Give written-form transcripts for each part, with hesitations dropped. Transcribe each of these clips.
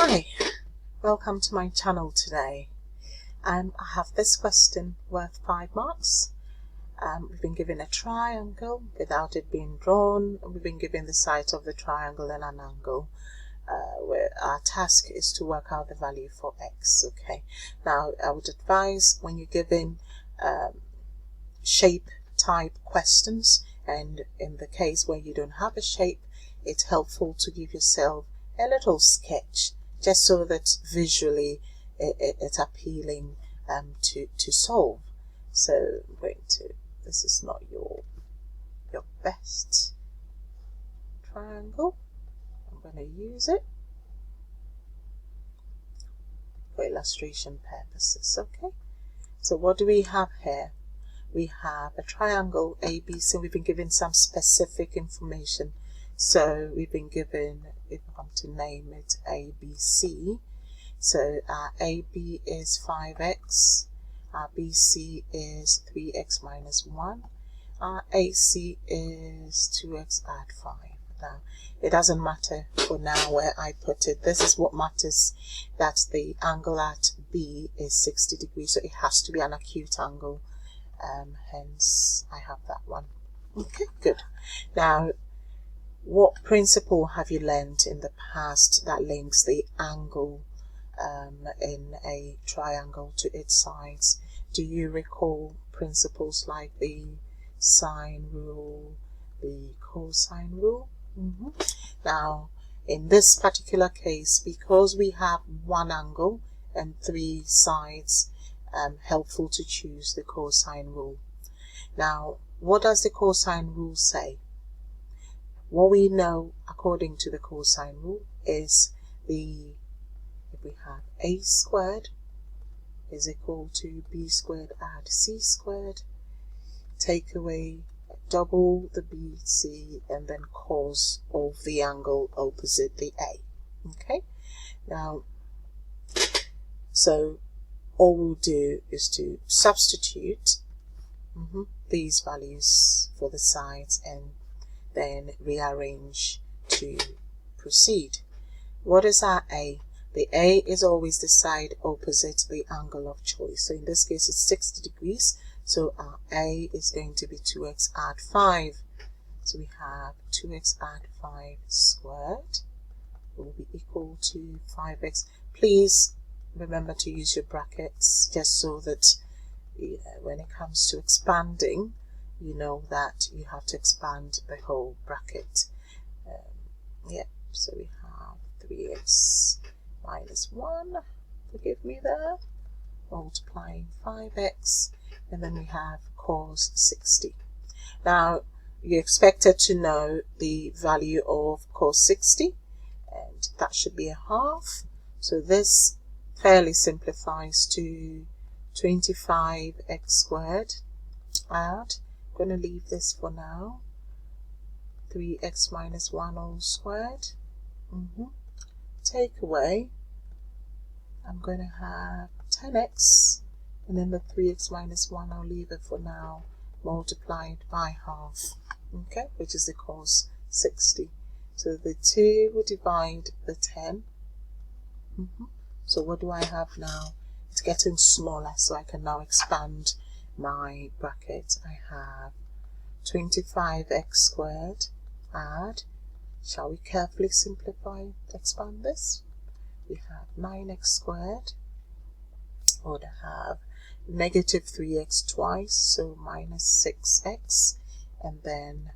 Hi, welcome to my channel today. I have this question worth 5 marks. We've been given a triangle without it being drawn. We've been given the sides of the triangle and an angle. Where our task is to work out the value for x. Okay, now I would advise when you're given shape type questions, and in the case where you don't have a shape, it's helpful to give yourself a little sketch just so that visually it's appealing to solve. So I'm going to, this is not your best triangle. I'm going to use it for illustration purposes. Okay, so what do we have here? We have a triangle ABC. We've been given some specific information. So we've been given, if I'm to name it, ABC. So our AB is 5x, our BC is 3x minus 1, our AC is 2x add 5. Now, it doesn't matter for now where I put it. This is what matters, that the angle at B is 60 degrees, so it has to be an acute angle. Hence, I have that one. Okay, good. Now, what principle have you learned in the past that links the angle in a triangle to its sides? Do you recall principles like the sine rule, the cosine rule? Now, in this particular case, because we have one angle and 3 sides, helpful to choose the cosine rule. Now, what does the cosine rule say? What we know according to the cosine rule is if we have a squared is equal to b squared add c squared, take away, double the BC, and then cos of the angle opposite the A. Okay, now, so all we'll do is to substitute these values for the sides and then rearrange to proceed. What is our A? The A is always the side opposite the angle of choice. So in this case it's 60 degrees. So our A is going to be 2x add 5. So we have 2x add 5 squared will be equal to 5x. Please remember to use your brackets just so that when it comes to expanding, you know that you have to expand the whole bracket. So we have 3x minus 1, forgive me there, multiplying 5x, and then we have cos 60. Now, you're expected to know the value of cos 60, and that should be a half. So this fairly simplifies to 25x squared add, I'm going to leave this for now, 3x minus 1 all squared, take away, I'm going to have 10x, and then the 3x minus 1 I'll leave it for now, multiplied by half, okay, which is the cos 60. So the 2 will divide the 10. So what do I have now? It's getting smaller, so I can now expand my bracket. I have 25x squared add, shall we carefully simplify, expand this? We have 9x squared, or to have negative 3x twice, so minus 6x, and then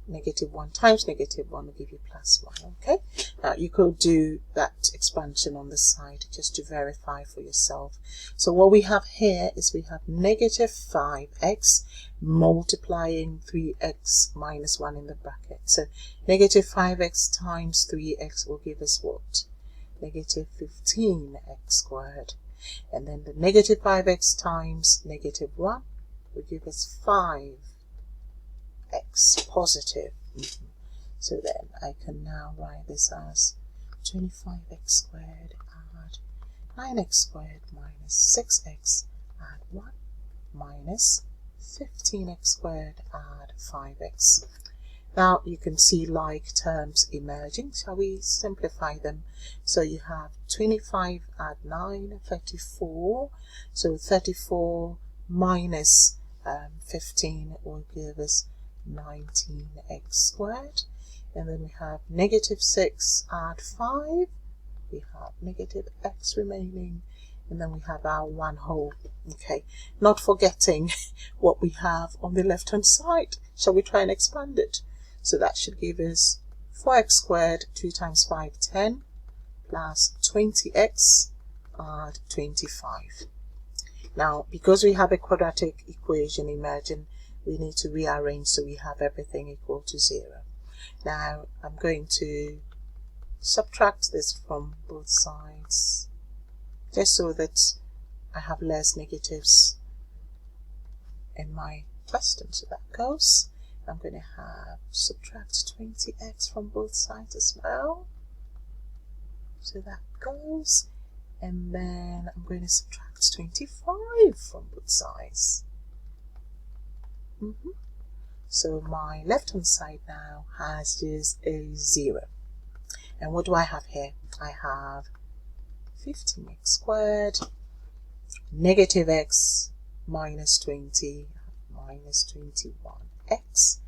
negative 1 times negative 1 will give you plus 1. Okay, now you could do that expansion on the side just to verify for yourself. So what we have here is we have negative 5x multiplying 3x minus 1 in the bracket. So negative 5x times 3x will give us what? Negative 15x squared. And then the negative 5x times negative 1 will give us 5x positive. So then I can now write this as 25x squared add 9x squared minus 6x add 1 minus 15x squared add 5x. Now you can see like terms emerging. Shall we simplify them? So you have 25 add 9, 34. So 34 minus 15 will give us 19x squared. And then we have negative 6 add 5. We have negative x remaining. And then we have our 1 whole. Okay, not forgetting what we have on the left hand side. Shall we try and expand it? So that should give us 4x squared, 2 times 5, 10, plus 20x add 25. Now, because we have a quadratic equation emerging, we need to rearrange so we have everything equal to 0. Now, I'm going to subtract this from both sides, just so that I have less negatives in my question. So that goes. I'm going to have subtract 20x from both sides as well. So that goes. And then I'm going to subtract 25 from both sides. So my left hand side now has just a 0. And what do I have here? I have 15x squared, negative x, minus 20, minus 21x.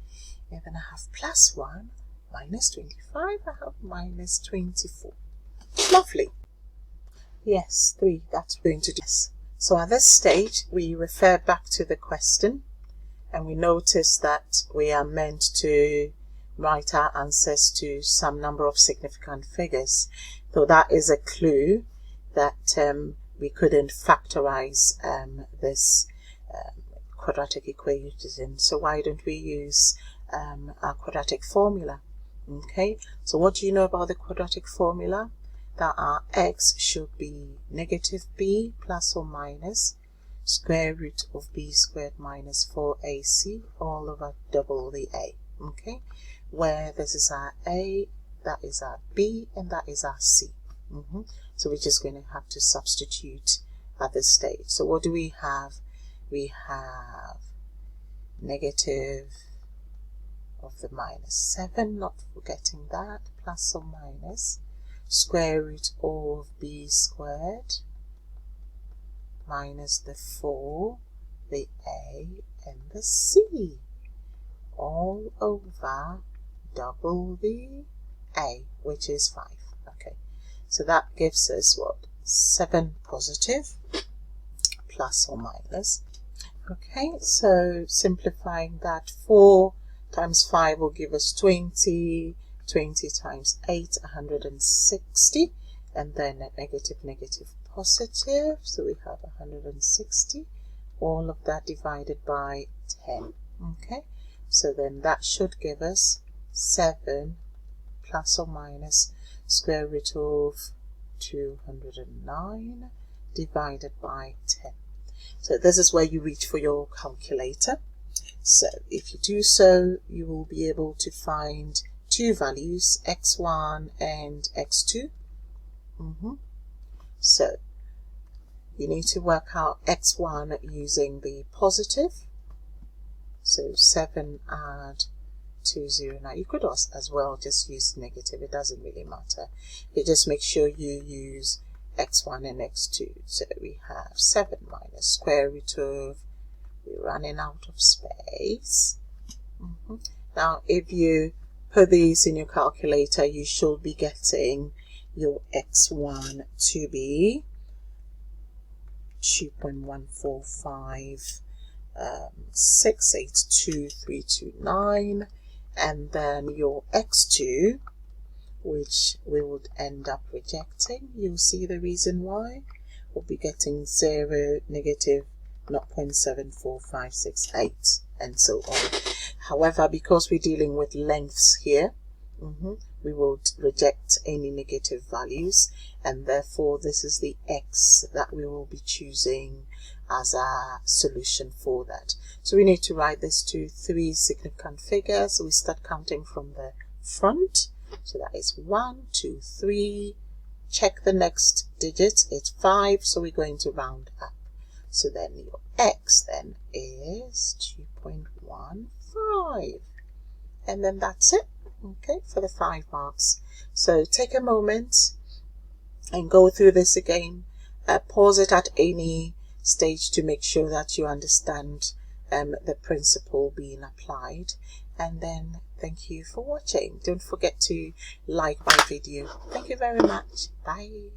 And then I have plus 1, minus 25, I have minus 24. Lovely. Yes, 3, that's going to do this. So at this stage, we refer back to the question, and we notice that we are meant to write our answers to some number of significant figures. So that is a clue that we couldn't factorize this quadratic equation. So why don't we use our quadratic formula? Okay, so what do you know about the quadratic formula? That our x should be negative b plus or minus square root of b squared minus 4ac all over double the a. Okay, where this is our a, that is our b, and that is our c. So we're just going to have to substitute at this stage. So what do we have? We have negative of the minus 7, not forgetting that, plus or minus square root of b squared minus the 4, the a, and the c, all over double the a, which is 5. Okay, so that gives us what? 7 positive plus or minus. Okay, so simplifying that, 4 times 5 will give us 20. 20 times 8, 160, and then a negative, negative, positive, so we have 160, all of that divided by 10. Okay, so then that should give us 7 plus or minus square root of 209 divided by 10. So this is where you reach for your calculator. So if you do so, you will be able to find two values, x1 and x2. So you need to work out x1 using the positive. So 7 add 209. You could as well just use negative. It doesn't really matter. You just make sure you use x1 and x2. So we have 7 minus square root of, we're running out of space. Now if you put these in your calculator, you should be getting your x1 to be 2.145 682,329, and then your x2, which we would end up rejecting. You'll see the reason why. We'll be getting 0, negative 0.74568, and so on. However, because we're dealing with lengths here, we will reject any negative values, and therefore this is the x that we will be choosing as our solution for that. So we need to write this to 3 significant figures. So we start counting from the front. So that is 1, 2, 3. Check the next digit. It's 5, so we're going to round up. So then your x then is 2.15. and then that's it, okay, for the 5 marks. So take a moment and go through this again. Pause it at any stage to make sure that you understand the principle being applied, and then thank you for watching. Don't forget to like my video. Thank you very much. Bye.